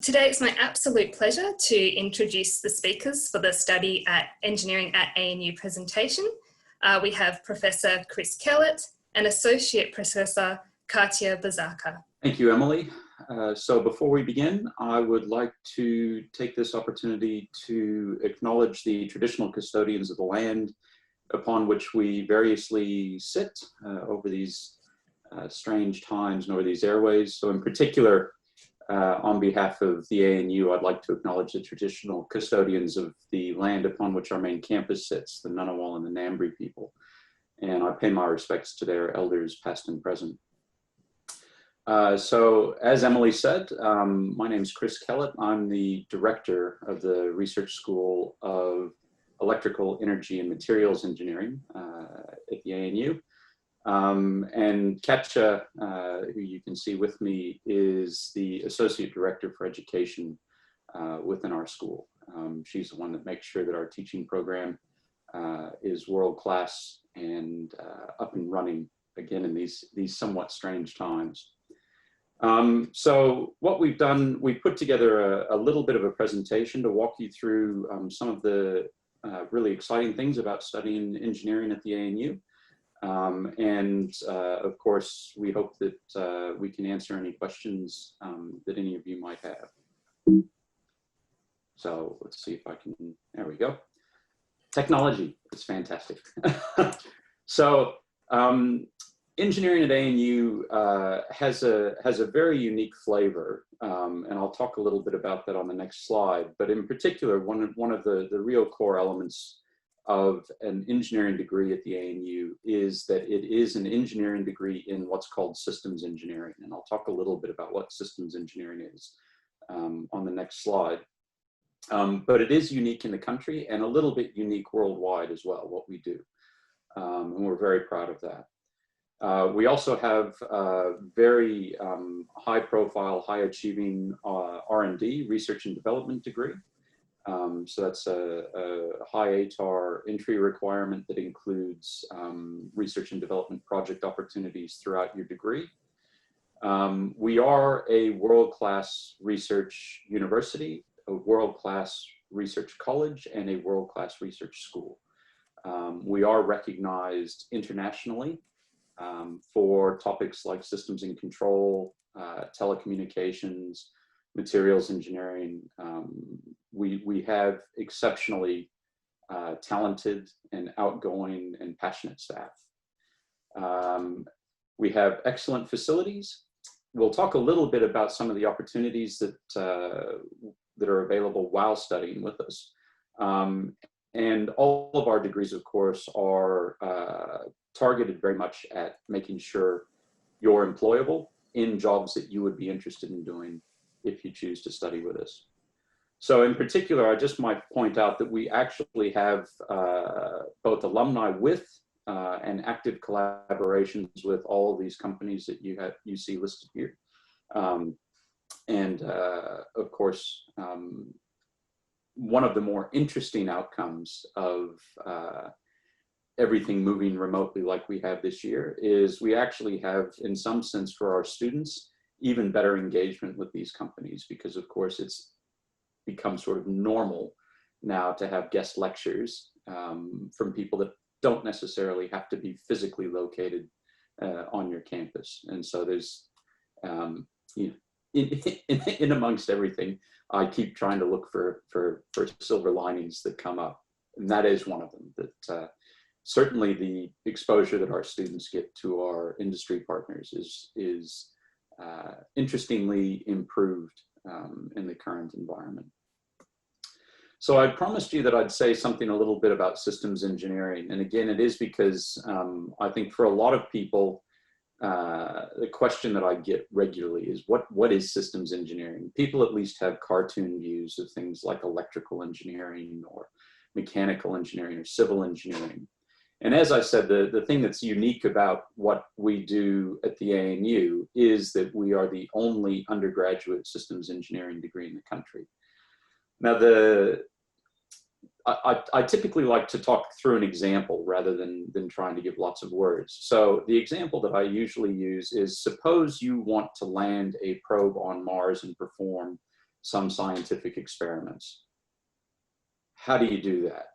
Today it's my absolute pleasure to introduce the speakers for the Study at Engineering at ANU presentation. We have Professor Chris Kellett and Associate Professor Katia Bazaka. Thank you, Emily. So before we begin, I would like to take this opportunity to acknowledge the traditional custodians of the land upon which we variously sit over these strange times and over these airways. So in particular, on behalf of the ANU, I'd like to acknowledge the traditional custodians of the land upon which our main campus sits, the Ngunnawal and the Ngambri people. And I pay my respects to their elders, past and present. So as Emily said, my name is Chris Kellett. I'm the director of the Research School of Electrical, Energy and Materials Engineering at the ANU. And Katia, who you can see with me, is the Associate Director for Education within our school. She's the one that makes sure that our teaching program is world-class and up and running again in these somewhat strange times. So what we've done, we put together a little bit of a presentation to walk you through some of the really exciting things about studying engineering at the ANU. Of course, we hope that we can answer any questions that any of you might have. So let's see if I can, there we go. Technology, it's fantastic. So engineering at ANU has a very unique flavor, and I'll talk a little bit about that on the next slide. But in particular, one of the real core elements of an engineering degree at the ANU is that it is an engineering degree in what's called systems engineering. And I'll talk a little bit about what systems engineering is on the next slide. But it is unique in the country and a little bit unique worldwide as well, what we do. And we're very proud of that. We also have a very high profile, high achieving R&D, research and development degree. So that's a high ATAR entry requirement that includes research and development project opportunities throughout your degree. We are a world-class research university, a world-class research college, and a world-class research school. We are recognized internationally for topics like systems and control, telecommunications, materials engineering. We have exceptionally talented and outgoing and passionate staff. We have excellent facilities. We'll talk a little bit about some of the opportunities that are available while studying with us. And all of our degrees, of course, are targeted very much at making sure you're employable in jobs that you would be interested in doing if you choose to study with us. So in particular, I just might point out that we actually have both alumni with and active collaborations with all of these companies that you see listed here. Of course, one of the more interesting outcomes of everything moving remotely like we have this year is we actually have, in some sense for our students, even better engagement with these companies, because of course it's become sort of normal now to have guest lectures from people that don't necessarily have to be physically located on your campus. And so there's, you know, in amongst everything, I keep trying to look for silver linings that come up. And that is one of them, that certainly the exposure that our students get to our industry partners is interestingly improved in the current environment. So I promised you that I'd say something a little bit about systems engineering. And again, it is because I think for a lot of people, the question that I get regularly is what is systems engineering? People at least have cartoon views of things like electrical engineering or mechanical engineering or civil engineering. And as I said, the thing that's unique about what we do at the ANU is that we are the only undergraduate systems engineering degree in the country. Now, I typically like to talk through an example rather than trying to give lots of words. So the example that I usually use is, suppose you want to land a probe on Mars and perform some scientific experiments. How do you do that?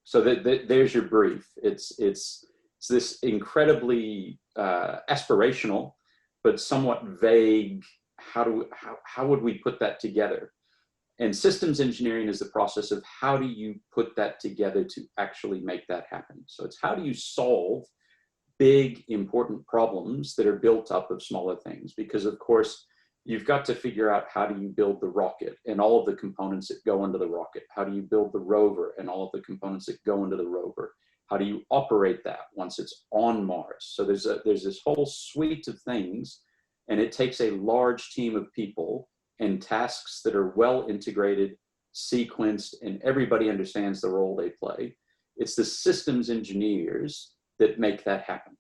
So there's your brief. It's this incredibly aspirational, but somewhat vague, how would we put that together? And systems engineering is the process of how do you put that together to actually make that happen? So it's how do you solve big, important problems that are built up of smaller things? Because of course, you've got to figure out how do you build the rocket and all of the components that go into the rocket? How do you build the rover and all of the components that go into the rover? How do you operate that once it's on Mars? So there's this whole suite of things, and it takes a large team of people and tasks that are well integrated, sequenced, and everybody understands the role they play. It's the systems engineers that make that happen.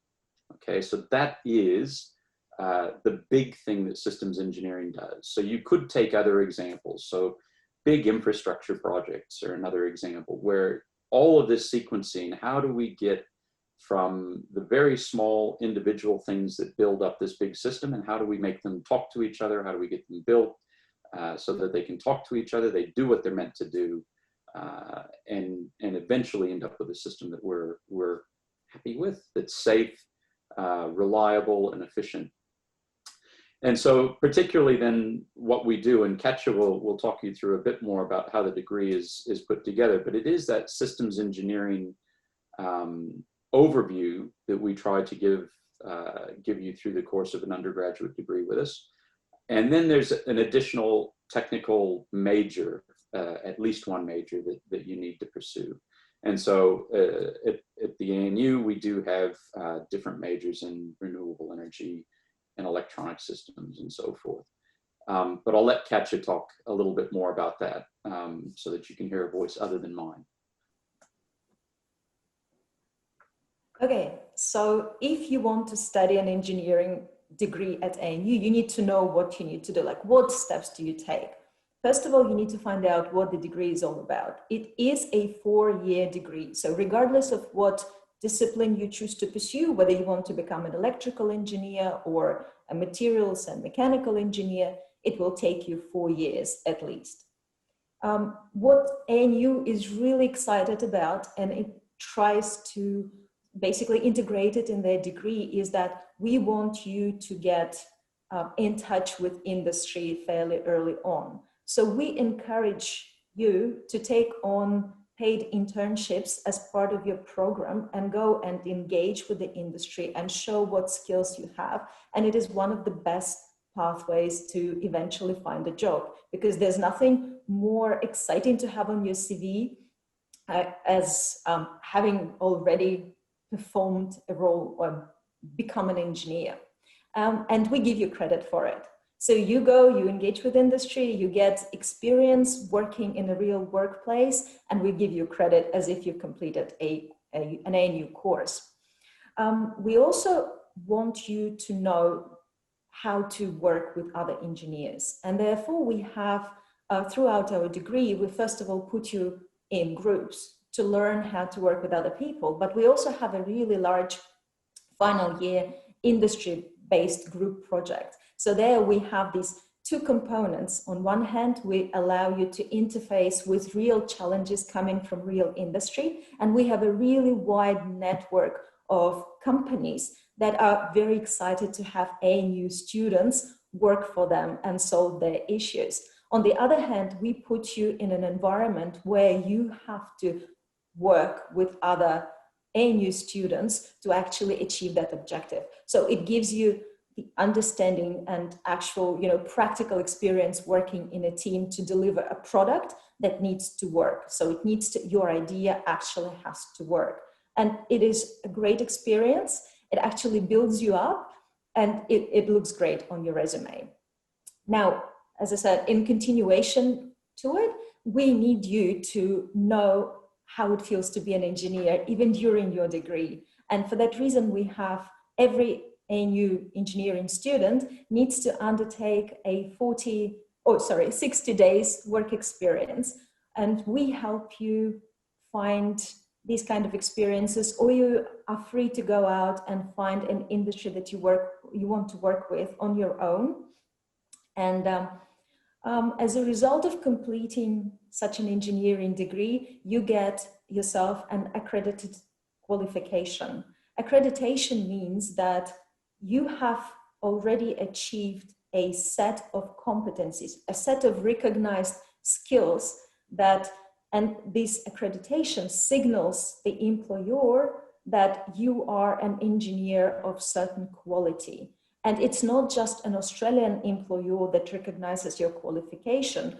Okay, so that is the big thing that systems engineering does. So you could take other examples. So big infrastructure projects are another example where all of this sequencing, how do we get from the very small individual things that build up this big system, and how do we make them talk to each other? How do we get them built so that they can talk to each other, they do what they're meant to do, and eventually end up with a system that we're happy with, that's safe, reliable, and efficient. And so particularly then what we do, and Katia will talk you through a bit more about how the degree is put together, but it is that systems engineering overview that we try to give you through the course of an undergraduate degree with us. And then there's an additional technical major, at least one major that you need to pursue. And so at the ANU, we do have different majors in renewable energy and electronic systems and so forth. But I'll let Katia talk a little bit more about that so that you can hear a voice other than mine. Okay, so if you want to study an engineering degree at ANU, you need to know what you need to do, like what steps do you take? First of all, you need to find out what the degree is all about. It is a 4-year degree. So regardless of what discipline you choose to pursue, whether you want to become an electrical engineer or a materials and mechanical engineer, it will take you 4 years at least. What ANU is really excited about, and it tries to basically integrate it in their degree, is that we want you to get in touch with industry fairly early on. So we encourage you to take on paid internships as part of your program and go and engage with the industry and show what skills you have. And it is one of the best pathways to eventually find a job, because there's nothing more exciting to have on your CV as having already performed a role or become an engineer. And we give you credit for it. So you go, you engage with industry, you get experience working in a real workplace, and we give you credit as if you completed an ANU course. We also want you to know how to work with other engineers. And therefore we have, throughout our degree, we first of all put you in groups to learn how to work with other people. But we also have a really large final year industry-based group project. So there we have these two components. On one hand, we allow you to interface with real challenges coming from real industry. And we have a really wide network of companies that are very excited to have ANU students work for them and solve their issues. On the other hand, we put you in an environment where you have to work with other ANU students to actually achieve that objective. So it gives you the understanding and actual, practical experience working in a team to deliver a product that needs to work. So it needs to, your idea actually has to work. And it is a great experience. It actually builds you up, and it looks great on your resume. Now, as I said, in continuation to it, we need you to know how it feels to be an engineer, even during your degree. And for that reason, we have every ANU engineering student needs to undertake a 60 days work experience. And we help you find these kind of experiences, or you are free to go out and find an industry that you want to work with on your own. And As a result of completing such an engineering degree, you get yourself an accredited qualification. Accreditation means that you have already achieved a set of competencies, a set of recognized skills that, and this accreditation signals the employer that you are an engineer of certain quality. And it's not just an Australian employer that recognizes your qualification,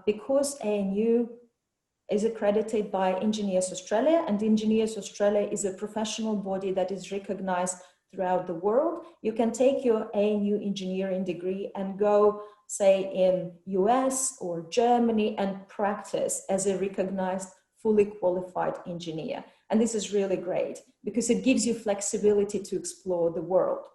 because ANU is accredited by Engineers Australia, and Engineers Australia is a professional body that is recognized throughout the world. You can take your ANU engineering degree and go, say, in US or Germany and practice as a recognized, fully qualified engineer. And this is really great because it gives you flexibility to explore the world.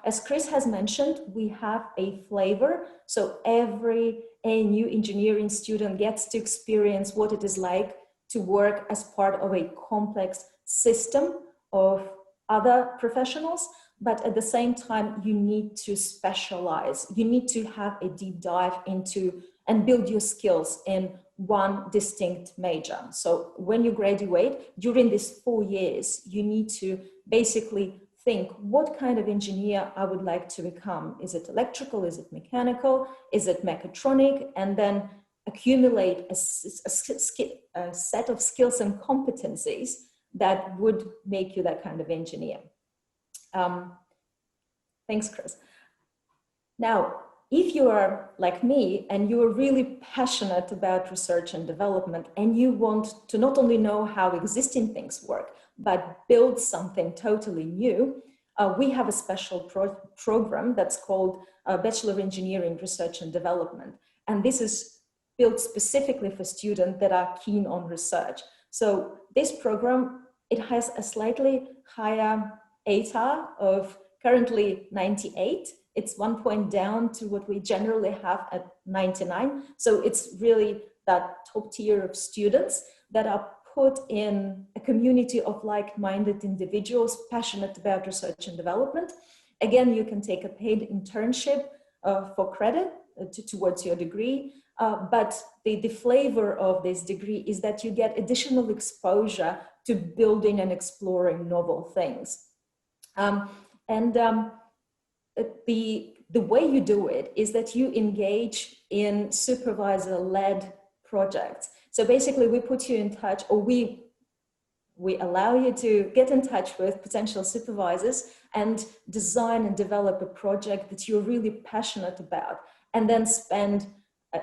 As Chris has mentioned, we have a flavor. So every ANU engineering student gets to experience what it is like to work as part of a complex system of other professionals, but at the same time, you need to specialize. You need to have a deep dive into and build your skills in one distinct major. So when you graduate, during these 4 years, you need to basically think, what kind of engineer I would like to become? Is it electrical? Is it mechanical? Is it mechatronic? And then accumulate a set of skills and competencies that would make you that kind of engineer. Thanks, Chris. Now, if you are like me and you are really passionate about research and development and you want to not only know how existing things work, but build something totally new, we have a special program that's called Bachelor of Engineering Research and Development. And this is built specifically for students that are keen on research. So this program, it has a slightly higher ATAR of currently 98. It's 1 point down to what we generally have at 99. So it's really that top tier of students that are put in a community of like-minded individuals passionate about research and development. Again, you can take a paid internship for credit towards your degree. But the flavor of this degree is that you get additional exposure to building and exploring novel things. The way you do it is that you engage in supervisor-led projects. So basically we put you in touch, or we allow you to get in touch with potential supervisors and design and develop a project that you're really passionate about, and then spend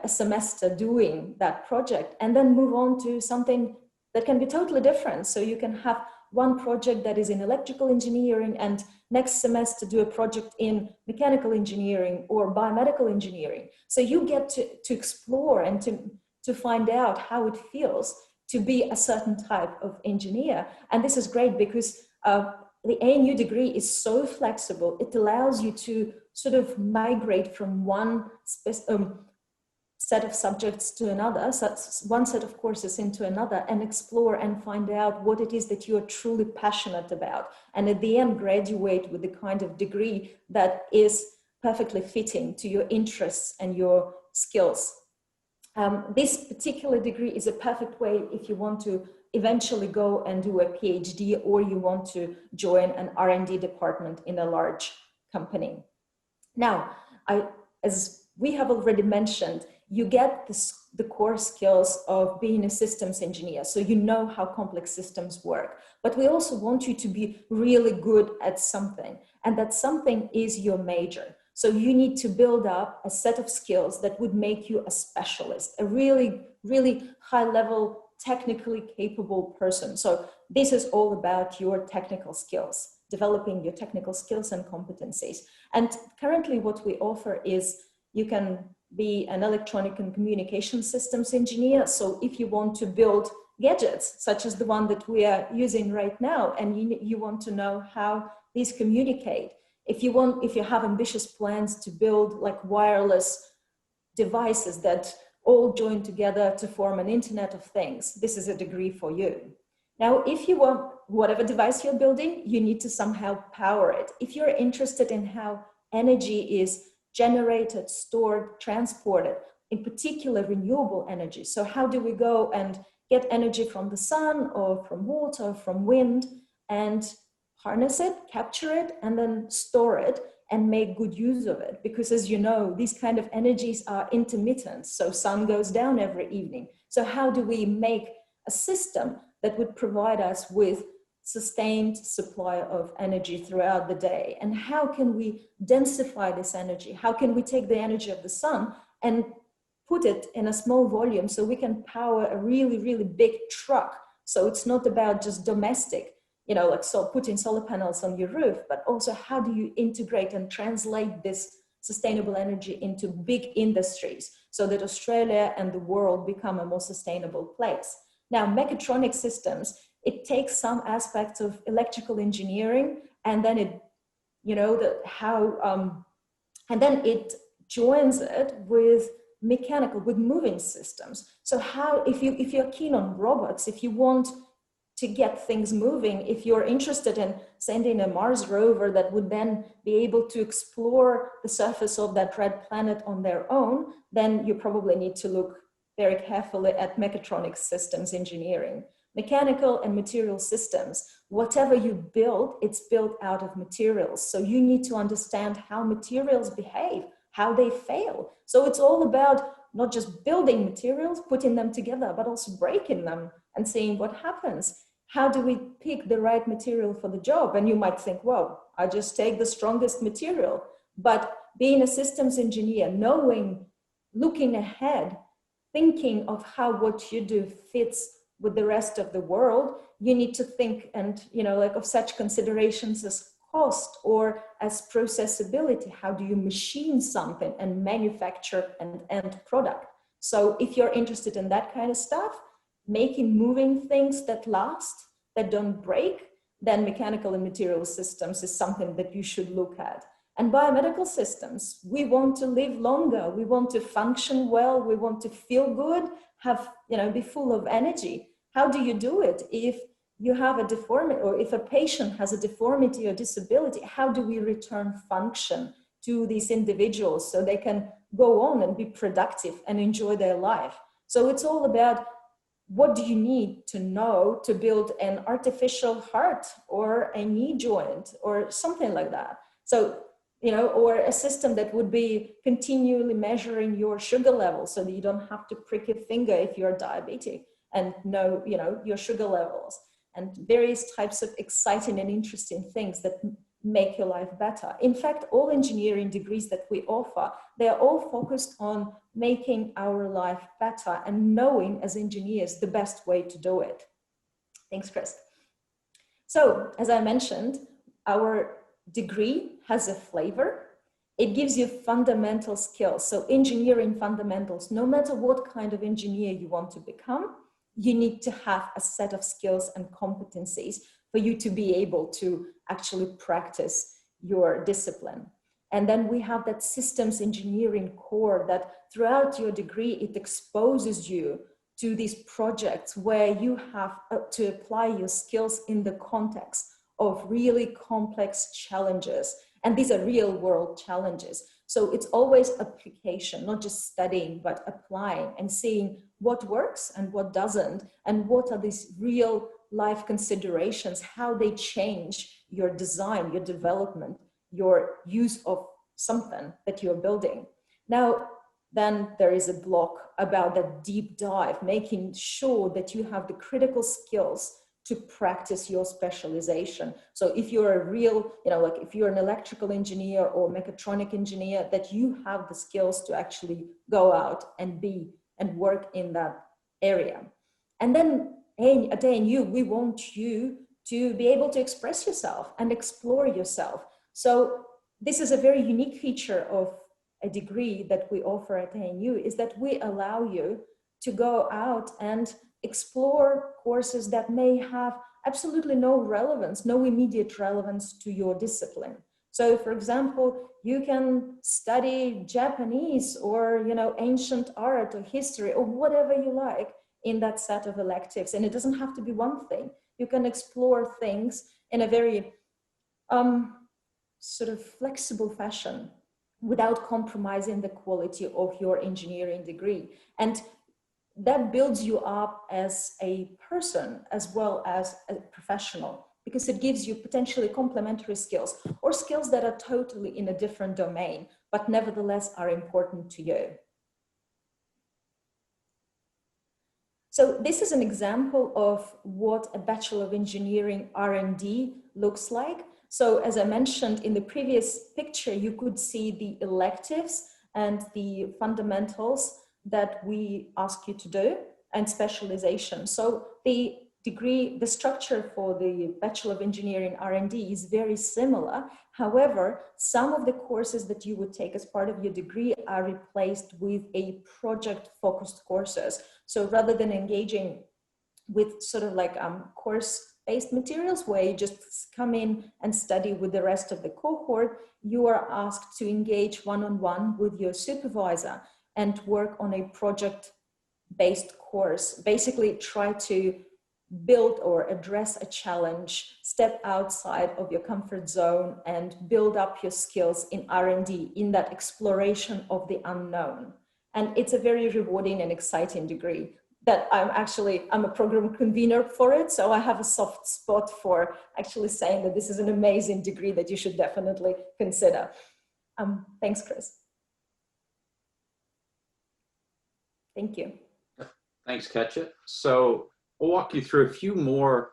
a semester doing that project and then move on to something that can be totally different. So you can have one project that is in electrical engineering and next semester do a project in mechanical engineering or biomedical engineering. So you get to explore and to find out how it feels to be a certain type of engineer. And this is great because the ANU degree is so flexible. It allows you to sort of migrate from one set of subjects to another, one set of courses into another, and explore and find out what it is that you're truly passionate about. And at the end, graduate with the kind of degree that is perfectly fitting to your interests and your skills. This particular degree is a perfect way if you want to eventually go and do a PhD, or you want to join an R&D department in a large company. Now, as we have already mentioned, you get the core skills of being a systems engineer. So you know how complex systems work, but we also want you to be really good at something, and that something is your major. So you need to build up a set of skills that would make you a specialist, a really, really high level, technically capable person. So this is all about your technical skills, developing your technical skills and competencies. And currently what we offer is you can be an electronic and communication systems engineer. So if you want to build gadgets, such as the one that we are using right now, and you want to know how these communicate, if you have ambitious plans to build like wireless devices that all join together to form an Internet of Things, this is a degree for you. Now, if you want whatever device you're building, you need to somehow power it. If you're interested in how energy is generated, stored, transported, in particular renewable energy. So how do we go and get energy from the sun or from water or from wind and harness it, capture it, and then store it and make good use of it? Because as you know, these kind of energies are intermittent. So sun goes down every evening. So how do we make a system that would provide us with sustained supply of energy throughout the day? And how can we densify this energy? How can we take the energy of the sun and put it in a small volume so we can power a really, really big truck? So it's not about just domestic, like so putting solar panels on your roof, but also how do you integrate and translate this sustainable energy into big industries so that Australia and the world become a more sustainable place? Now, mechatronic systems, it takes some aspects of electrical engineering, and then it, and then it joins it with mechanical, with moving systems. So how, if you're keen on robots, if you want to get things moving, if you're interested in sending a Mars rover that would then be able to explore the surface of that red planet on their own, then you probably need to look very carefully at mechatronic systems engineering. Mechanical and material systems, whatever you build, it's built out of materials. So you need to understand how materials behave, how they fail. So it's all about not just building materials, putting them together, but also breaking them and seeing what happens. How do we pick the right material for the job? And you might think, well, I just take the strongest material. But being a systems engineer, knowing, looking ahead, thinking of how what you do fits with the rest of the world, you need to think and, of such considerations as cost or as processability. How do you machine something and manufacture an end product? So if you're interested in that kind of stuff, making moving things that last, that don't break, then mechanical and material systems is something that you should look at. And biomedical systems, we want to live longer, we want to function well, we want to feel good, have, be full of energy. How do you do it if you have a deformity, or if a patient has a deformity or disability? How do we return function to these individuals so they can go on and be productive and enjoy their life? So it's all about, what do you need to know to build an artificial heart or a knee joint or something like that? So, or a system that would be continually measuring your sugar level so that you don't have to prick your finger if you're diabetic and know, your sugar levels, and various types of exciting and interesting things that make your life better. In fact, all engineering degrees that we offer, they are all focused on making our life better and knowing as engineers the best way to do it. Thanks, Chris. So, as I mentioned, our degree has a flavor. It gives you fundamental skills. So engineering fundamentals, no matter what kind of engineer you want to become, you need to have a set of skills and competencies for you to be able to actually practice your discipline. And then we have that systems engineering core that throughout your degree, it exposes you to these projects where you have to apply your skills in the context of really complex challenges. And these are real world challenges. So it's always application, not just studying, but applying and seeing what works and what doesn't, and what are these real life considerations, how they change your design, your development, your use of something that you're building. Now, then there is a block about that deep dive, making sure that you have the critical skills to practice your specialization. So if you're a real, like if you're an electrical engineer or mechatronic engineer, that you have the skills to actually go out and be and work in that area. And then at ANU, we want you to be able to express yourself and explore yourself. So this is a very unique feature of a degree that we offer at ANU, is that we allow you to go out and explore courses that may have absolutely no relevance, no immediate relevance to your discipline. So for example, you can study Japanese or, ancient art or history or whatever you like in that set of electives. And it doesn't have to be one thing. You can explore things in a very sort of flexible fashion. without compromising the quality of your engineering degree. And that builds you up as a person as well as a professional, because it gives you potentially complementary skills or skills that are totally in a different domain, but nevertheless are important to you. So this is an example of what a Bachelor of Engineering R&D looks like. So as I mentioned in the previous picture, you could see the electives and the fundamentals that we ask you to do and specialization. So the degree, the structure for the Bachelor of Engineering R&D is very similar. However, some of the courses that you would take as part of your degree are replaced with a project-focused courses. So rather than engaging with sort of like course-based materials where you just come in and study with the rest of the cohort, you are asked to engage one-on-one with your supervisor and work on a project-based course. Basically try to build or address a challenge, step outside of your comfort zone and build up your skills in R&D, in that exploration of the unknown. And it's a very rewarding and exciting degree that I'm a program convener for it. So I have a soft spot for actually saying that this is an amazing degree that you should definitely consider. Thanks, Chris. Thank you. Thanks, Katia. So I'll walk you through a few more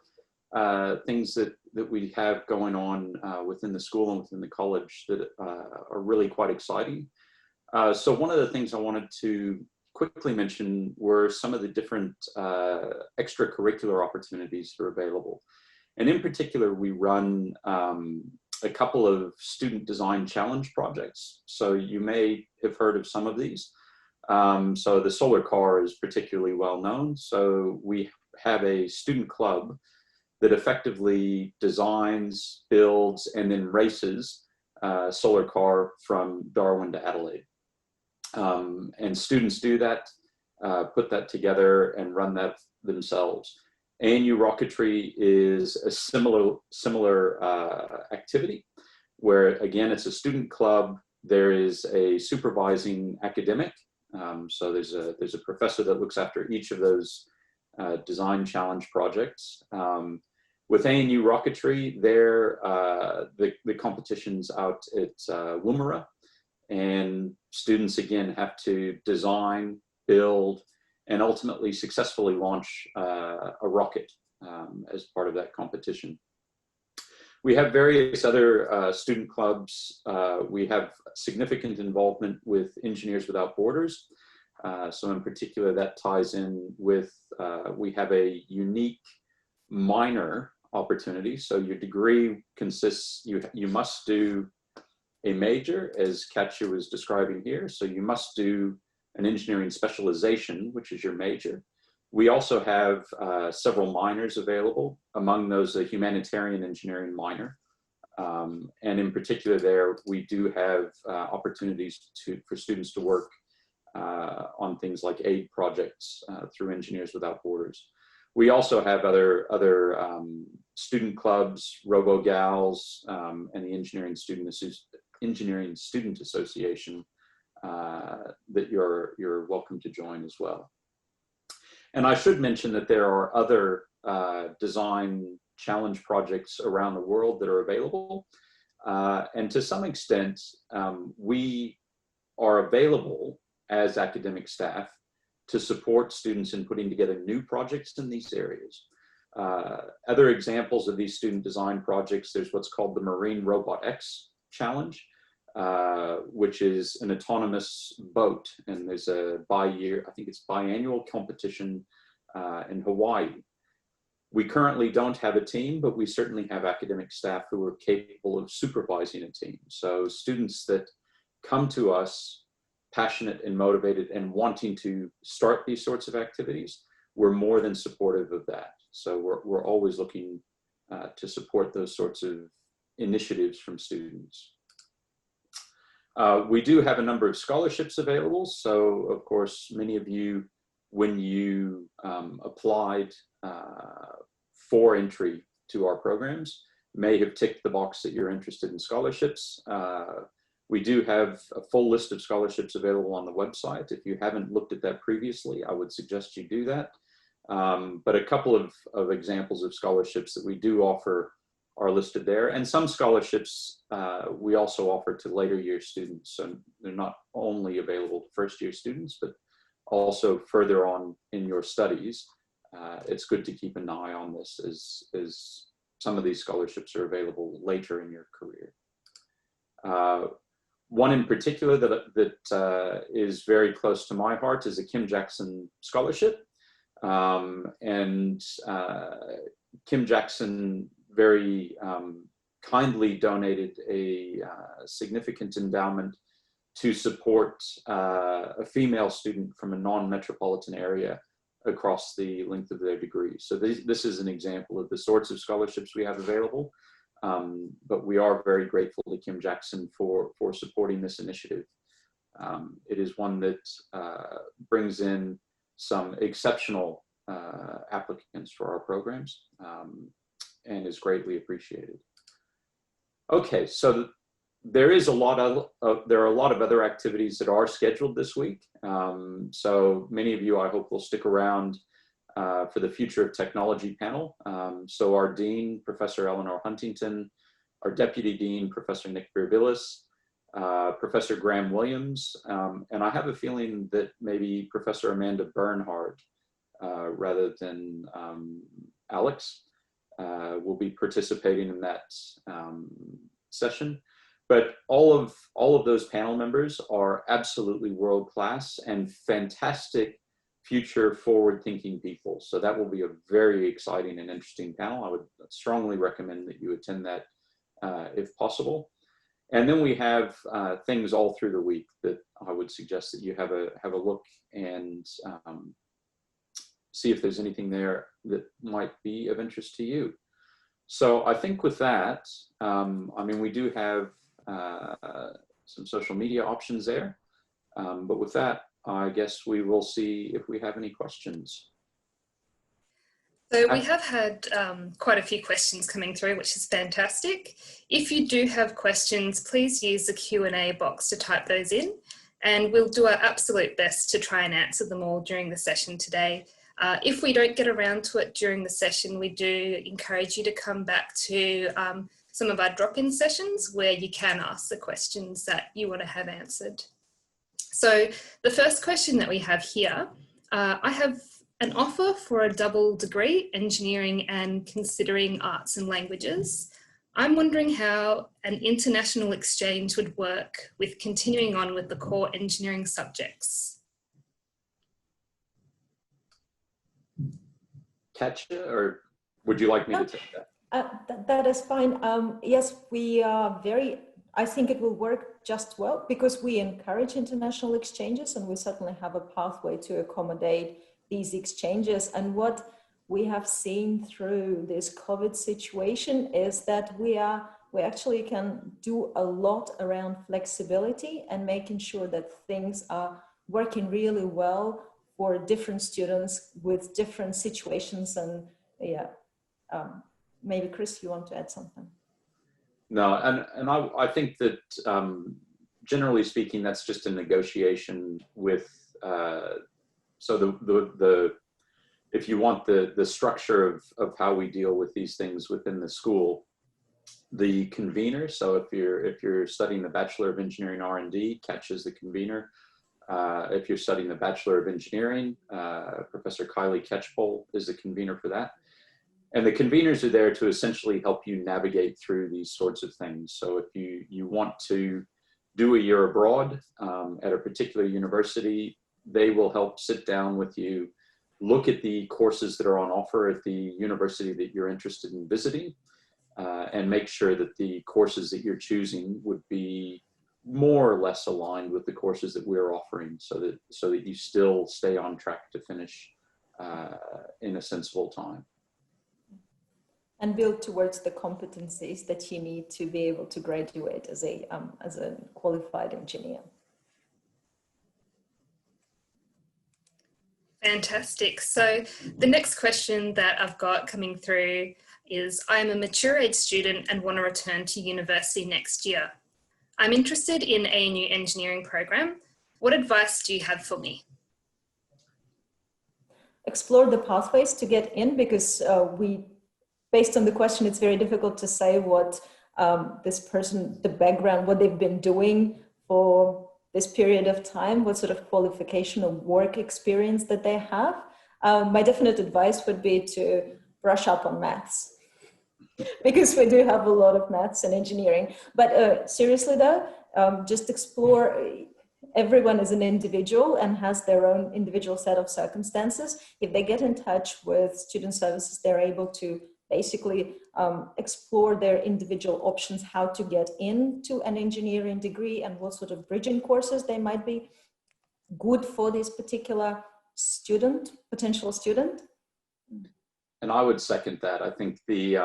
things that we have going on within the school and within the college that are really quite exciting. So one of the things I wanted to quickly mention were some of the different extracurricular opportunities that are available. And in particular, we run a couple of student design challenge projects. So you may have heard of some of these. So the solar car is particularly well known. So we have a student club that effectively designs, builds, and then races a solar car from Darwin to Adelaide. And students do that, put that together and run that themselves. ANU Rocketry is a similar activity where, again, it's a student club. There is a supervising academic. So there's a professor that looks after each of those design challenge projects. With ANU Rocketry, the competition's out at Woomera, and students again have to design, build, and ultimately successfully launch a rocket as part of that competition. We have various other student clubs. We have significant involvement with Engineers Without Borders. So in particular, that ties in with, we have a unique minor opportunity. So your degree consists, you must do a major, as Katia was describing here. So you must do an engineering specialization, which is your major. We also have several minors available, among those a humanitarian engineering minor. And in particular there, we do have opportunities for students to work on things like aid projects through Engineers Without Borders. We also have other student clubs, Robo-Gals, and the Engineering Student Association that you're welcome to join as well. And I should mention that there are other design challenge projects around the world that are available. And to some extent, we are available as academic staff to support students in putting together new projects in these areas. Other examples of these student design projects, there's what's called the Marine Robot X Challenge, which is an autonomous boat. And there's a biannual competition in Hawaii. We currently don't have a team, but we certainly have academic staff who are capable of supervising a team. So students that come to us passionate and motivated and wanting to start these sorts of activities, we're more than supportive of that. So we're always looking to support those sorts of initiatives from students. We do have a number of scholarships available. So of course, many of you, when you applied for entry to our programs, may have ticked the box that you're interested in scholarships. We do have a full list of scholarships available on the website. If you haven't looked at that previously, I would suggest you do that. But a couple of examples of scholarships that we do offer are listed there. And some scholarships we also offer to later year students. So they're not only available to first year students, but also further on in your studies. It's good to keep an eye on this as some of these scholarships are available later in your career. One in particular that is very close to my heart is a Kim Jackson Scholarship. Kim Jackson very kindly donated a significant endowment to support a female student from a non-metropolitan area across the length of their degree. So this is an example of the sorts of scholarships we have available. But we are very grateful to Kim Jackson for supporting this initiative. It is one that brings in some exceptional applicants for our programs and is greatly appreciated. Okay, so there are a lot of other activities that are scheduled this week. So many of you, I hope, will stick around for the Future of Technology panel. So our Dean, Professor Eleanor Huntington, our Deputy Dean, Professor Nick Birbilis, Professor Graham Williams, and I have a feeling that maybe Professor Amanda Bernhard, rather than Alex, will be participating in that session. But all of those panel members are absolutely world-class and fantastic future forward-thinking people. So that will be a very exciting and interesting panel. I would strongly recommend that you attend that if possible. And then we have things all through the week that I would suggest that you have a look and see if there's anything there that might be of interest to you. So I think with that, I mean, we do have some social media options there, but with that, I guess we will see if we have any questions. So we have had quite a few questions coming through, which is fantastic. If you do have questions, please use the Q&A box to type those in, and we'll do our absolute best to try and answer them all during the session today. If we don't get around to it during the session, we do encourage you to come back to some of our drop-in sessions where you can ask the questions that you want to have answered. So the first question that we have here, I have an offer for a double degree, engineering and considering arts and languages. I'm wondering how an international exchange would work with continuing on with the core engineering subjects. Katia, or would you like me to take that? That is fine. Yes, we are I think it will work just well because we encourage international exchanges and we certainly have a pathway to accommodate these exchanges. And what we have seen through this COVID situation is that we actually can do a lot around flexibility and making sure that things are working really well for different students with different situations. And yeah, maybe Chris, you want to add something? No, and I think that generally speaking, that's just a negotiation with, so if you want the structure of how we deal with these things within the school, the convener, so if you're studying the Bachelor of Engineering R&D, Ketch is the convener. If you're studying the Bachelor of Engineering, Professor Kylie Ketchpole is the convener for that. And the conveners are there to essentially help you navigate through these sorts of things. So if you want to do a year abroad at a particular university, they will help sit down with you, look at the courses that are on offer at the university that you're interested in visiting, and make sure that the courses that you're choosing would be more or less aligned with the courses that we're offering, so that you still stay on track to finish in a sensible time. And build towards the competencies that you need to be able to graduate as a qualified engineer. Fantastic. So the next question that I've got coming through is, I am a mature age student and want to return to university next year. I'm interested in ANU engineering program. What advice do you have for me? Explore the pathways to get in, because based on the question, it's very difficult to say what this person, the background, what they've been doing for this period of time, what sort of qualification or work experience that they have. My definite advice would be to brush up on maths, because we do have a lot of maths and engineering. But seriously though, just explore. Everyone is an individual and has their own individual set of circumstances. If they get in touch with student services, they're able to basically explore their individual options, how to get into an engineering degree and what sort of bridging courses they might be good for this particular student, potential student. And I would second that. I think the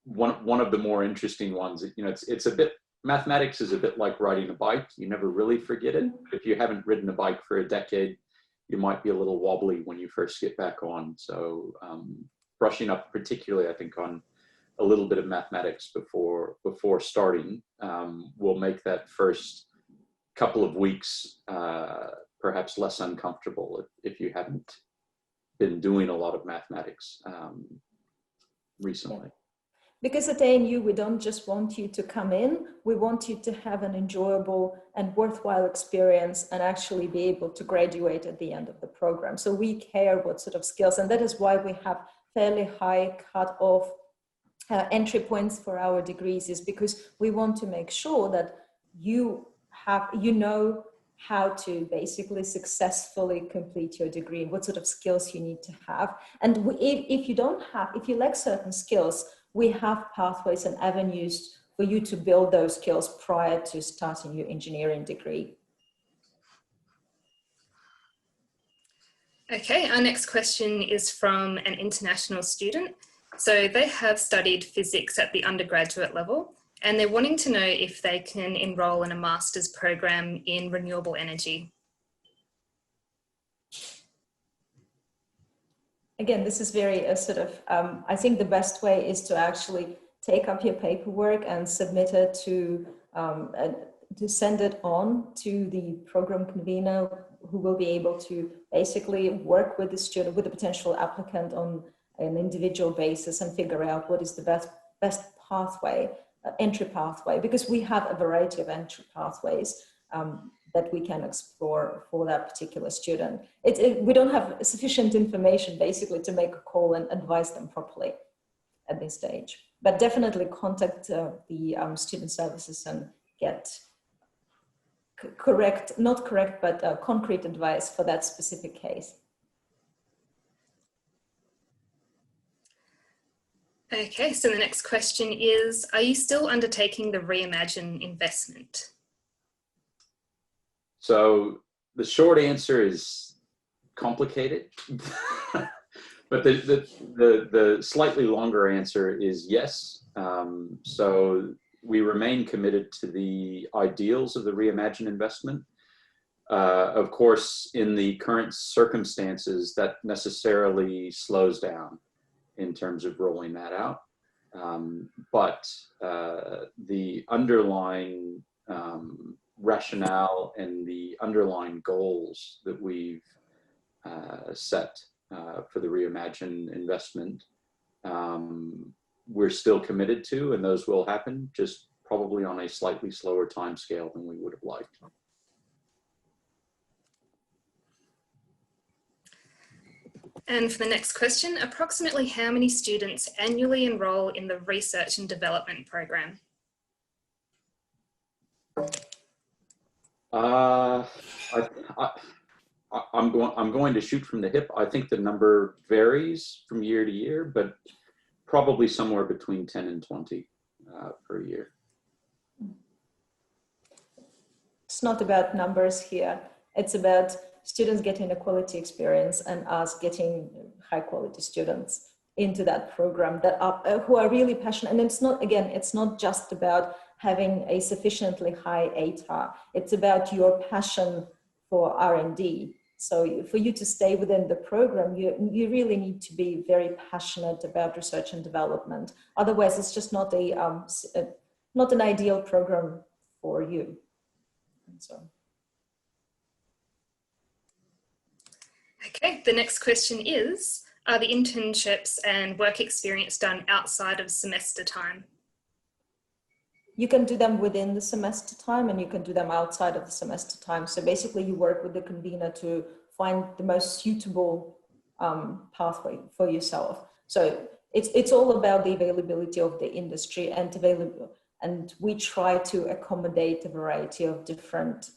one of the more interesting ones, you know, it's a bit, mathematics is a bit like riding a bike. You never really forget it. If you haven't ridden a bike for a decade, you might be a little wobbly when you first get back on. So brushing up, particularly, I think, on a little bit of mathematics before starting will make that first couple of weeks perhaps less uncomfortable if you haven't been doing a lot of mathematics recently. Yeah. Because at ANU, we don't just want you to come in, we want you to have an enjoyable and worthwhile experience and actually be able to graduate at the end of the program. So we care what sort of skills, and that is why we have fairly high cut-off entry points for our degrees, is because we want to make sure that you know how to basically successfully complete your degree, what sort of skills you need to have. And if you lack certain skills, we have pathways and avenues for you to build those skills prior to starting your engineering degree. Okay, our next question is from an international student. So they have studied physics at the undergraduate level, and they're wanting to know if they can enroll in a master's program in renewable energy. Again, this is very I think the best way is to actually take up your paperwork and submit it to send it on to the program convener, who will be able to basically work with the student, with the potential applicant on an individual basis and figure out what is the best pathway, entry pathway, because we have a variety of entry pathways that we can explore for that particular student. We don't have sufficient information basically to make a call and advise them properly at this stage. But definitely contact the student services and get concrete advice for that specific case. Okay, so the next question is, are you still undertaking the Reimagine investment? So the short answer is complicated, but the slightly longer answer is yes. So we remain committed to the ideals of the Reimagine investment. Of course, in the current circumstances, that necessarily slows down in terms of rolling that out. But the underlying rationale and the underlying goals that we've set for the Reimagine investment, we're still committed to, and those will happen, just probably on a slightly slower time scale than we would have liked. And for the next question, approximately how many students annually enroll in the research and development program? I'm going to shoot from the hip. I think the number varies from year to year, but probably somewhere between 10 and 20 per year. It's not about numbers here. It's about students getting a quality experience and us getting high quality students into that program that who are really passionate. And it's not just about having a sufficiently high ATAR. It's about your passion for R&D. So for you to stay within the program, you really need to be very passionate about research and development. Otherwise, it's just not an ideal program for you. And so. Okay, the next question is, are the internships and work experience done outside of semester time? You can do them within the semester time and you can do them outside of the semester time. So basically you work with the convener to find the most suitable pathway for yourself. So it's all about the availability of the industry and we try to accommodate a variety of different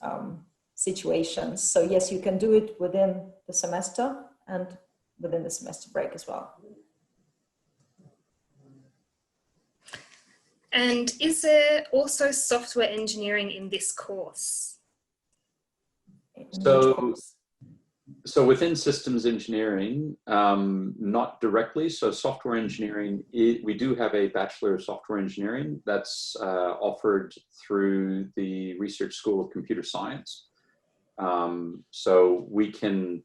situations. So yes, you can do it within the semester and within the semester break as well. And is there also software engineering in this course? So within systems engineering, not directly. So software engineering, we do have a Bachelor of Software Engineering that's offered through the Research School of Computer Science. So we can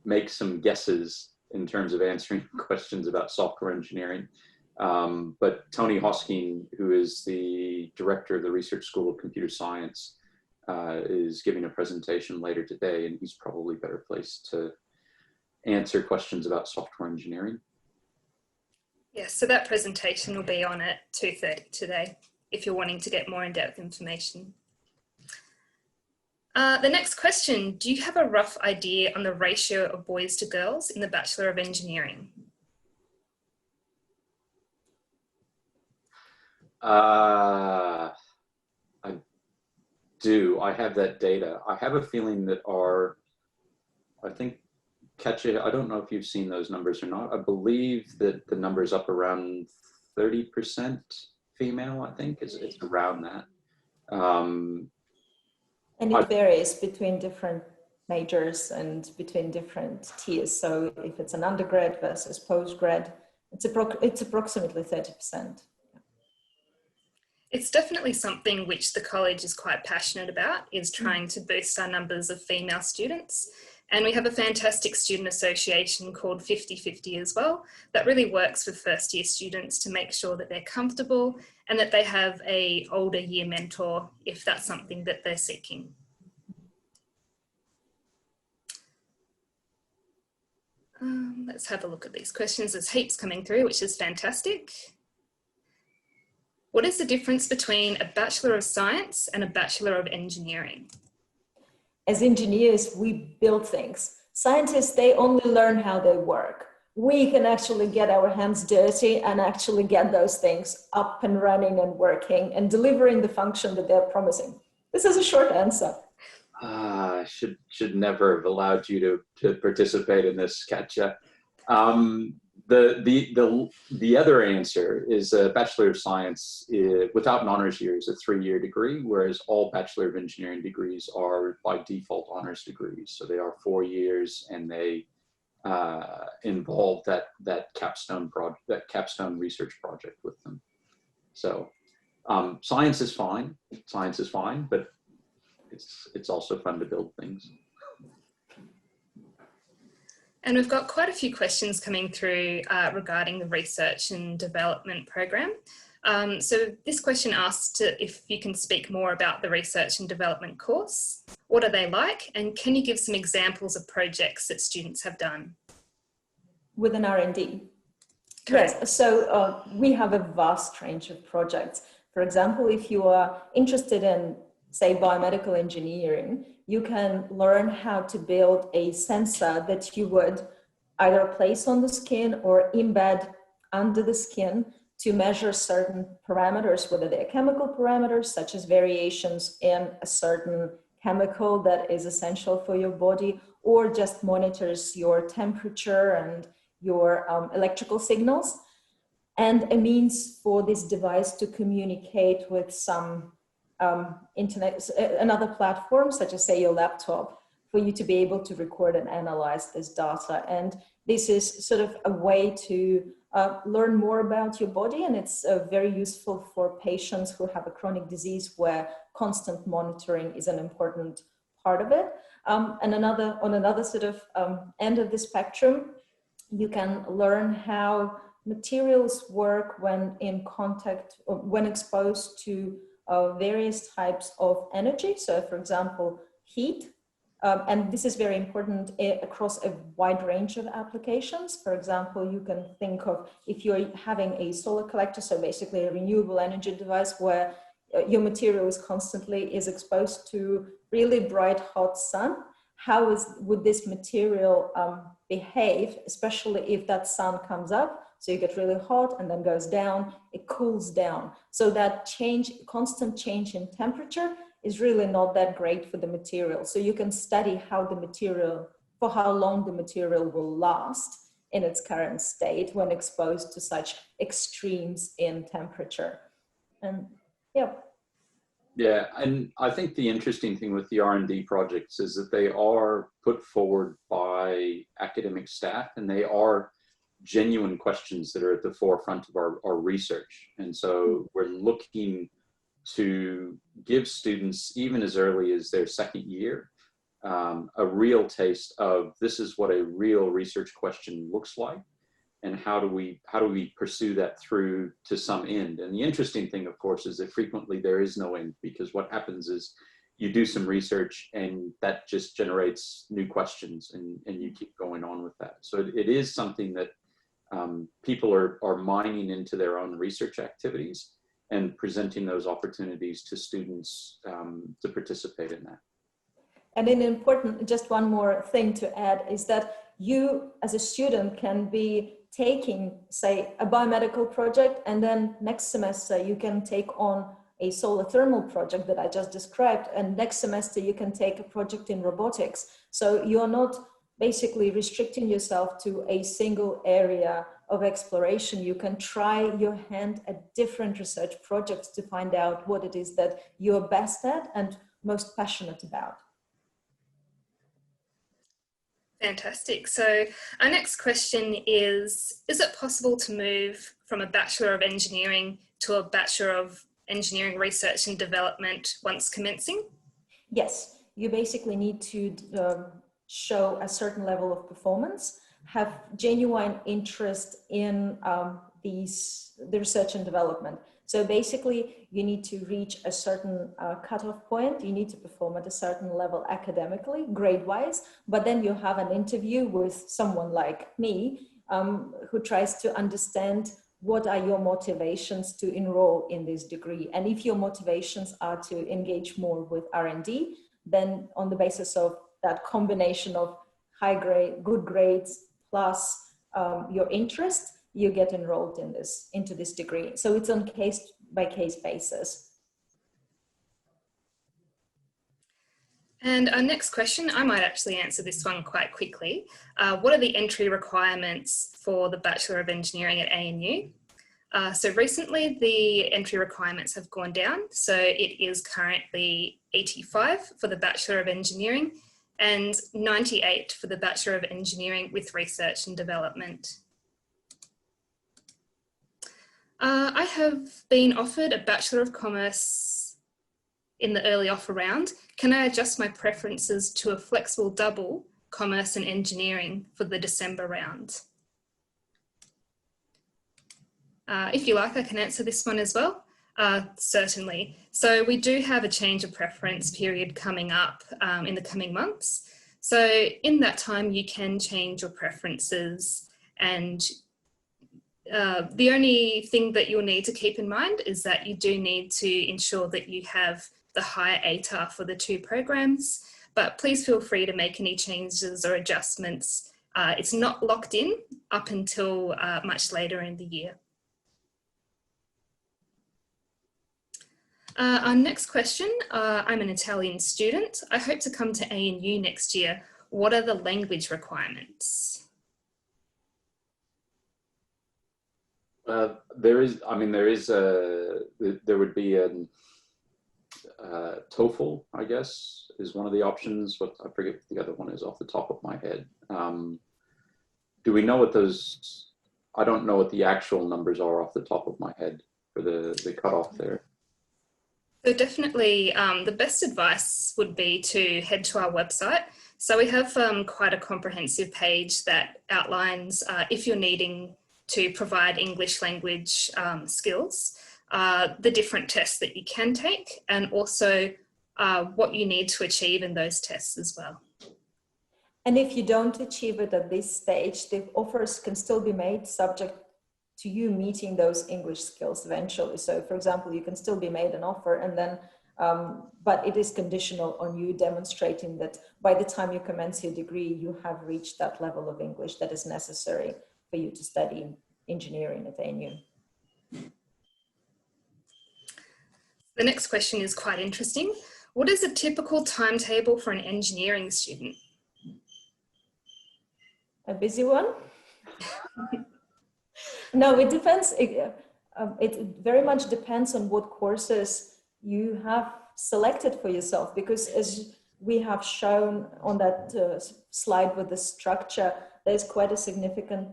make some guesses in terms of answering questions about software engineering. But Tony Hosking, who is the director of the Research School of Computer Science, is giving a presentation later today, and he's probably better placed to answer questions about software engineering. Yes, so that presentation will be on at 2:30 today, if you're wanting to get more in-depth information. The next question, do you have a rough idea on the ratio of boys to girls in the Bachelor of Engineering? I do. I have that data. I have a feeling that I think, Katia, I don't know if you've seen those numbers or not. I believe that the number's up around 30% female, I think. It's around that. And it varies between different majors and between different tiers. So if it's an undergrad versus postgrad, it's approximately 30%. It's definitely something which the college is quite passionate about, is trying to boost our numbers of female students. And we have a fantastic student association called 50/50 as well, that really works with first year students to make sure that they're comfortable and that they have an older year mentor if that's something that they're seeking. Let's have a look at these questions. There's heaps coming through, which is fantastic. What is the difference between a Bachelor of Science and a Bachelor of Engineering? As engineers, we build things. Scientists, they only learn how they work. We can actually get our hands dirty and actually get those things up and running and working and delivering the function that they're promising. This is a short answer. Should never have allowed you to participate in this, Katia. The other answer is a Bachelor of Science without an honors year is a 3-year degree, whereas all Bachelor of Engineering degrees are by default honors degrees. So they are 4 years and they involve that capstone research project with them. So science is fine, but it's also fun to build things. And we've got quite a few questions coming through regarding the research and development program. So this question asks if you can speak more about the research and development course. What are they like? And can you give some examples of projects that students have done? With an R&D? Correct. Yes, so we have a vast range of projects. For example, if you are interested in, say, biomedical engineering, you can learn how to build a sensor that you would either place on the skin or embed under the skin to measure certain parameters, whether they're chemical parameters, such as variations in a certain chemical that is essential for your body, or just monitors your temperature and your electrical signals, and a means for this device to communicate with some internet, another platform, such as, say, your laptop, for you to be able to record and analyze this data. And this is sort of a way to learn more about your body, and it's very useful for patients who have a chronic disease where constant monitoring is an important part of it. And on another sort of end of the spectrum, you can learn how materials work when in contact, when exposed to various types of energy. So for example, heat, and this is very important across a wide range of applications. For example, you can think of if you're having a solar collector, so basically a renewable energy device where your material is constantly exposed to really bright, hot sun. How would this material behave, especially if that sun comes up? So you get really hot and then goes down, it cools down. So that constant change in temperature is really not that great for the material. So you can study how the material, for how long the material will last in its current state when exposed to such extremes in temperature. And yeah. Yeah, and I think the interesting thing with the R&D projects is that they are put forward by academic staff, and they are genuine questions that are at the forefront of our research. And so we're looking to give students, even as early as their second year, a real taste of this is what a real research question looks like, and how do we pursue that through to some end. And the interesting thing, of course, is that frequently there is no end, because what happens is you do some research and that just generates new questions, and you keep going on with that. So it is something that people are mining into their own research activities and presenting those opportunities to students to participate in that. And an important, just one more thing to add is that you as a student can be taking, say, a biomedical project, and then next semester you can take on a solar thermal project that I just described, and next semester you can take a project in robotics. So you're not basically restricting yourself to a single area of exploration. You can try your hand at different research projects to find out what it is that you're best at and most passionate about. Fantastic. So our next question is it possible to move from a Bachelor of Engineering to a Bachelor of Engineering Research and Development once commencing? Yes, you basically need to show a certain level of performance, have genuine interest in the research and development. So basically, you need to reach a certain cutoff point. You need to perform at a certain level academically, grade-wise, but then you have an interview with someone like me who tries to understand what are your motivations to enroll in this degree. And if your motivations are to engage more with R&D, then on the basis of that combination of good grades plus your interest, you get enrolled into this degree. So it's on case-by-case basis. And our next question, I might actually answer this one quite quickly. What are the entry requirements for the Bachelor of Engineering at ANU? So recently the entry requirements have gone down. So it is currently 85 for the Bachelor of Engineering and 98 for the Bachelor of Engineering with Research and Development. I have been offered a Bachelor of Commerce in the early offer round. Can I adjust my preferences to a flexible double, Commerce and Engineering, for the December round? If you like, I can answer this one as well. Certainly. So we do have a change of preference period coming up in the coming months. So in that time, you can change your preferences, and the only thing that you'll need to keep in mind is that you do need to ensure that you have the higher ATAR for the two programs, but please feel free to make any changes or adjustments. It's not locked in up until much later in the year. Our next question, I'm an Italian student. I hope to come to ANU next year. What are the language requirements? There would be a TOEFL, I guess, is one of the options, but I forget what the other one is off the top of my head. Do we know what those, I don't know what the actual numbers are off the top of my head for the cutoff there. So definitely the best advice would be to head to our website. So we have quite a comprehensive page that outlines if you're needing to provide English language skills, the different tests that you can take, and also what you need to achieve in those tests as well. And if you don't achieve it at this stage, the offers can still be made subject to you meeting those English skills eventually. So for example, you can still be made an offer, and then, but it is conditional on you demonstrating that by the time you commence your degree, you have reached that level of English that is necessary for you to study engineering at ANU. The next question is quite interesting. What is a typical timetable for an engineering student? A busy one? No, it depends. It very much depends on what courses you have selected for yourself, because as we have shown on that slide with the structure, there's quite a significant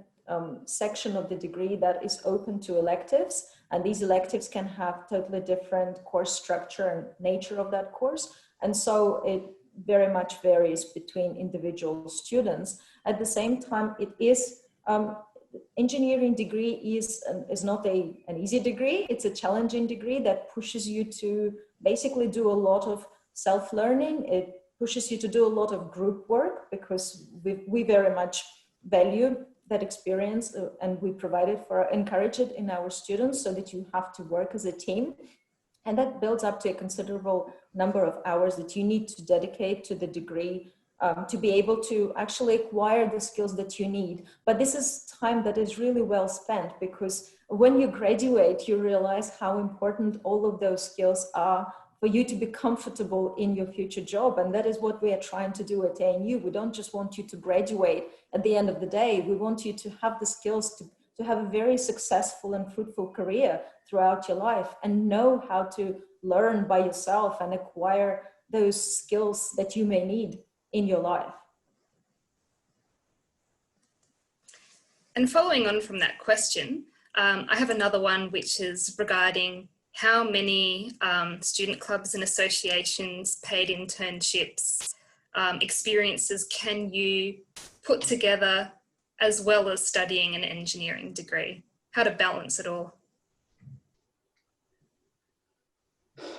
section of the degree that is open to electives, and these electives can have totally different course structure and nature of that course, and so it very much varies between individual students. At the same time, it is engineering degree is not an easy degree. It's a challenging degree that pushes you to basically do a lot of self-learning. It pushes you to do a lot of group work, because we very much value that experience, and we encourage it in our students, so that you have to work as a team. And that builds up to a considerable number of hours that you need to dedicate to the degree to be able to actually acquire the skills that you need. But this is time that is really well spent, because when you graduate, you realize how important all of those skills are for you to be comfortable in your future job. And that is what we are trying to do at ANU. We don't just want you to graduate at the end of the day. We want you to have the skills to have a very successful and fruitful career throughout your life, and know how to learn by yourself and acquire those skills that you may need in your life. And following on from that question, I have another one, which is regarding how many student clubs and associations, paid internships, experiences can you put together as well as studying an engineering degree? How to balance it all?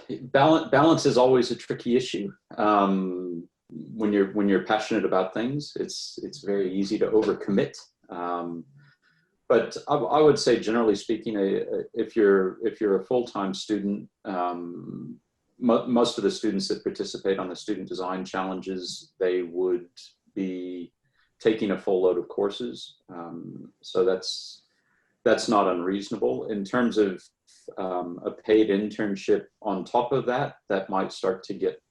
Balance is always a tricky issue. When you're passionate about things, it's very easy to overcommit. But I would say, generally speaking, if you're a full-time student, most of the students that participate on the student design challenges, they would be taking a full load of courses. So that's not unreasonable. In terms of a paid internship on top of that, that might start to get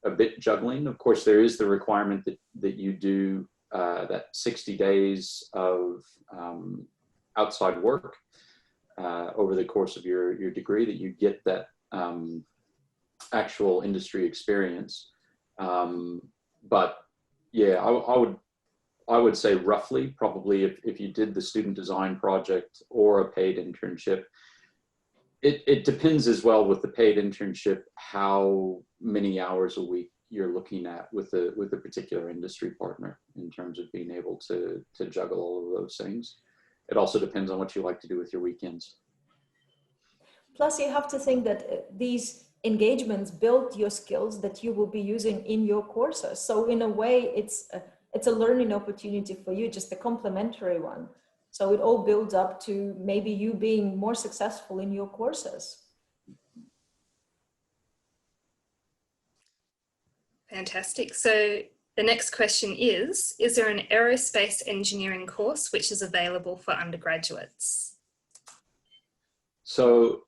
a bit juggling. Of course, there is the requirement that you do that 60 days of outside work over the course of your degree, that you get that actual industry experience. But yeah, I would say roughly, probably if you did the student design project or a paid internship, it depends as well with the paid internship how many hours a week you're looking at with a particular industry partner in terms of being able to juggle all of those things. It also depends on what you like to do with your weekends. Plus, you have to think that these engagements build your skills that you will be using in your courses. So in a way, it's a learning opportunity for you, just a complementary one. So it all builds up to maybe you being more successful in your courses. Fantastic. So the next question is there an aerospace engineering course which is available for undergraduates? So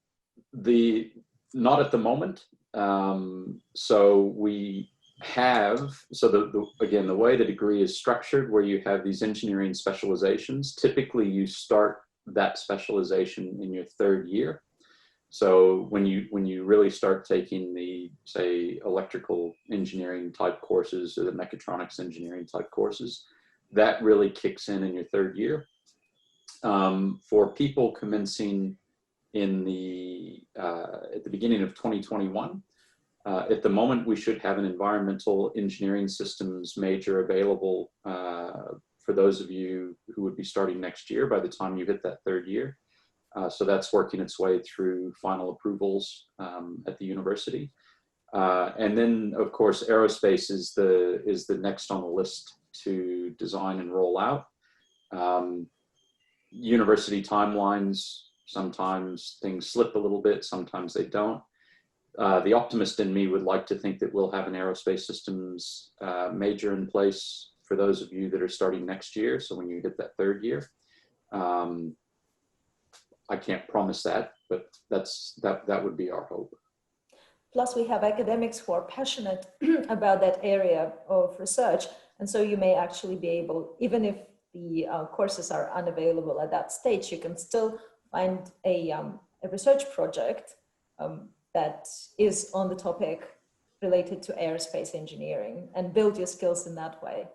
not at the moment. So we have, again, the way the degree is structured, where you have these engineering specializations, typically you start that specialization in your third year. So when you really start taking the, say, electrical engineering type courses or the mechatronics engineering type courses, that really kicks in your third year. For people commencing at the beginning of 2021, at the moment, we should have an environmental engineering systems major available for those of you who would be starting next year by the time you hit that third year. So that's working its way through final approvals at the university. And then, of course, aerospace is the next on the list to design and roll out. University timelines, sometimes things slip a little bit, sometimes they don't. The optimist in me would like to think that we'll have an aerospace systems major in place for those of you that are starting next year. So when you hit that third year, I can't promise that, but that would be our hope. Plus, we have academics who are passionate about that area of research. And so you may actually be able, even if the courses are unavailable at that stage, you can still find a research project that is on the topic related to aerospace engineering and build your skills in that way.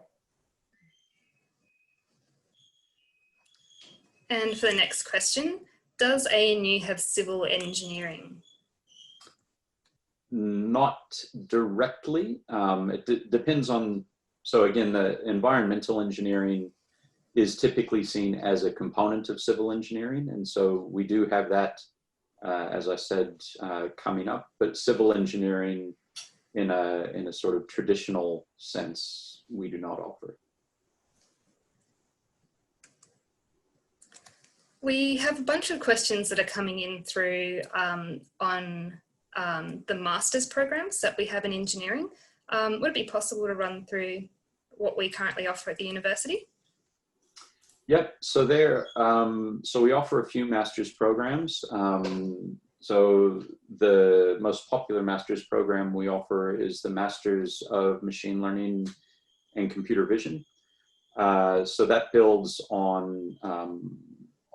And for the next question, does ANU have civil engineering? Not directly. It depends on, so again, the environmental engineering is typically seen as a component of civil engineering. And so we do have that, as I said, coming up, but civil engineering in a sort of traditional sense, we do not offer. We have a bunch of questions that are coming in through on the master's programs that we have in engineering. Would it be possible to run through what we currently offer at the university? Yep, so so we offer a few master's programs. So the most popular master's program we offer is the Masters of Machine Learning and Computer Vision. So that builds on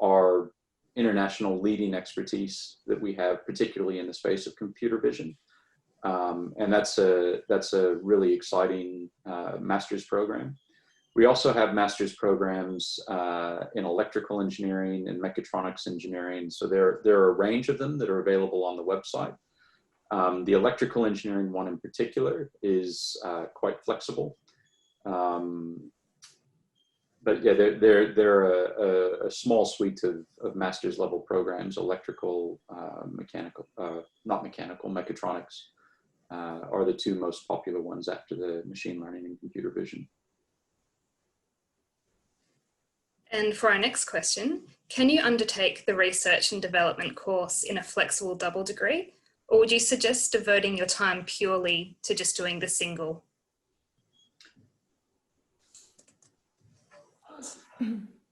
our international leading expertise that we have, particularly in the space of computer vision. And that's a really exciting master's program. We also have master's programs in electrical engineering and mechatronics engineering. So there are a range of them that are available on the website. The electrical engineering one in particular is quite flexible. But yeah, they're a small suite of master's level programs, electrical, mechanical, not mechanical, mechatronics are the two most popular ones after the machine learning and computer vision. And for our next question, can you undertake the research and development course in a flexible double degree, or would you suggest devoting your time purely to just doing the single?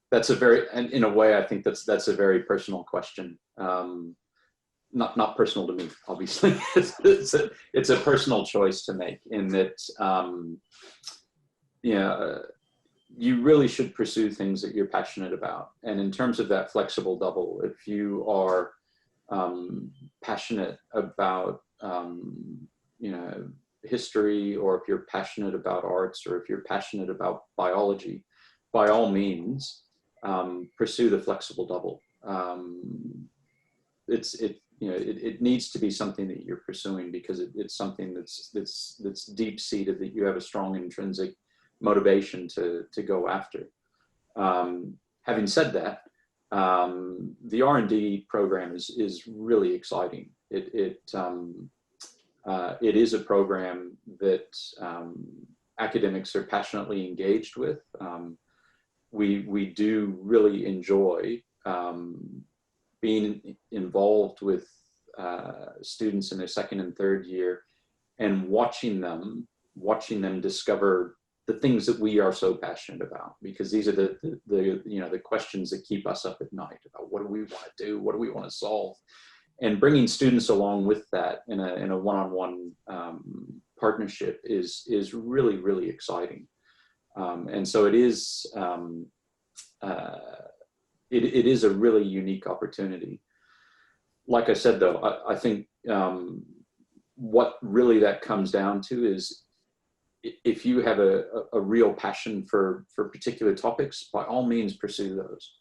That's a very, and in a way, I think that's a very personal question. Not personal to me, obviously. it's a personal choice to make in that, you really should pursue things that you're passionate about. And in terms of that flexible double, if you are passionate about, history, or if you're passionate about arts, or if you're passionate about biology, by all means, pursue the flexible double. It needs to be something that you're pursuing because it's something that's deep seated, that you have a strong intrinsic motivation to go after. Having said that, the R&D program is really exciting. It is a program that academics are passionately engaged with. We do really enjoy being involved with students in their second and third year and watching them discover the things that we are so passionate about, because these are the questions that keep us up at night about what do we want to do, what do we want to solve, and bringing students along with that in a one-on-one partnership is really, really exciting. And so it is a really unique opportunity. Like I said, though, I think what really that comes down to is if you have a real passion for particular topics, by all means pursue those.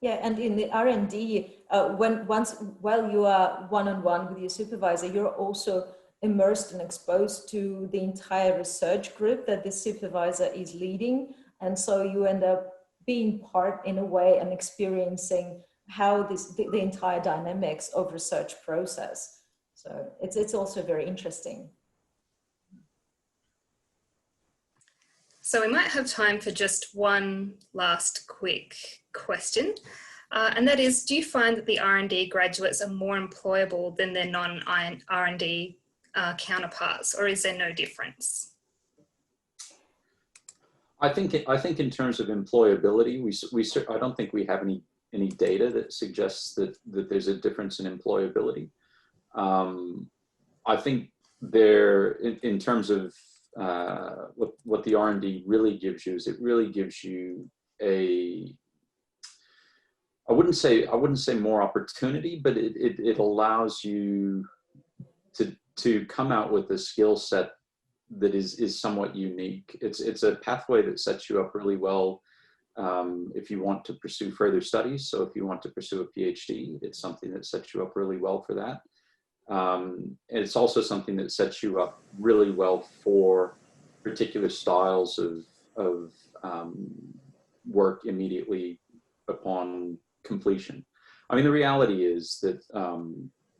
Yeah, and in the R&D, while you are one-on-one with your supervisor, you're also immersed and exposed to the entire research group that the supervisor is leading. And so you end up being part in a way and experiencing how the entire dynamics of research process. So it's also very interesting. So we might have time for just one last quick question. And that is, do you find that the R&D graduates are more employable than their non-R&D counterparts, or is there no difference? I think in terms of employability, I don't think we have any data that suggests that there's a difference in employability. I think in terms of what the R&D really gives you is it really gives you I wouldn't say more opportunity, but it allows you to come out with a skill set that is somewhat unique. It's a pathway that sets you up really well if you want to pursue further studies. So if you want to pursue a PhD, it's something that sets you up really well for that. And it's also something that sets you up really well for particular styles of work immediately upon completion. I mean, the reality is that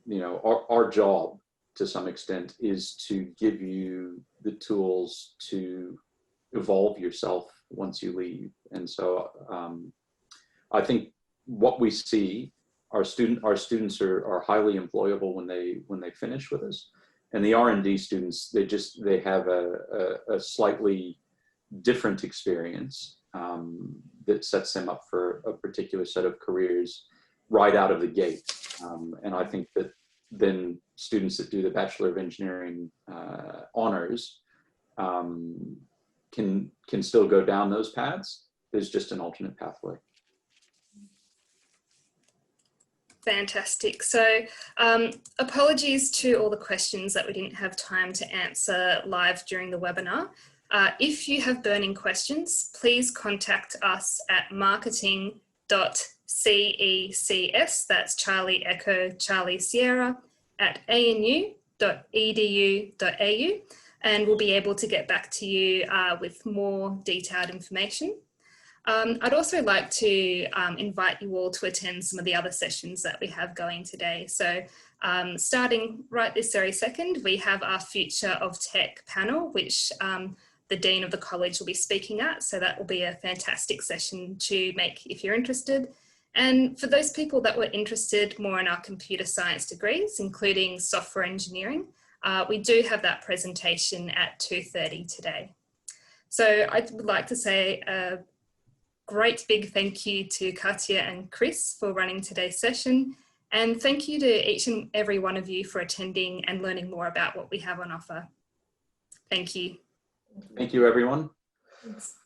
you know, our job to some extent is to give you the tools to evolve yourself once you leave. And so I think what we see, our students are highly employable when they finish with us, and the R&D students, they have a slightly different experience that sets them up for a particular set of careers right out of the gate. And I think that then students that do the Bachelor of Engineering honors can still go down those paths. There's just an alternate pathway. Fantastic. So apologies to all the questions that we didn't have time to answer live during the webinar. If you have burning questions, please contact us at marketing.cecs, that's Charlie Echo Charlie Sierra, at anu.edu.au, and we'll be able to get back to you with more detailed information. I'd also like to invite you all to attend some of the other sessions that we have going today. So starting right this very second, we have our Future of Tech panel, which the Dean of the College will be speaking at. So that will be a fantastic session to make if you're interested. And for those people that were interested more in our computer science degrees, including software engineering, we do have that presentation at 2:30 today. So I would like to say a great big thank you to Katia and Chris for running today's session. And thank you to each and every one of you for attending and learning more about what we have on offer. Thank you. Thank you, everyone. Thanks.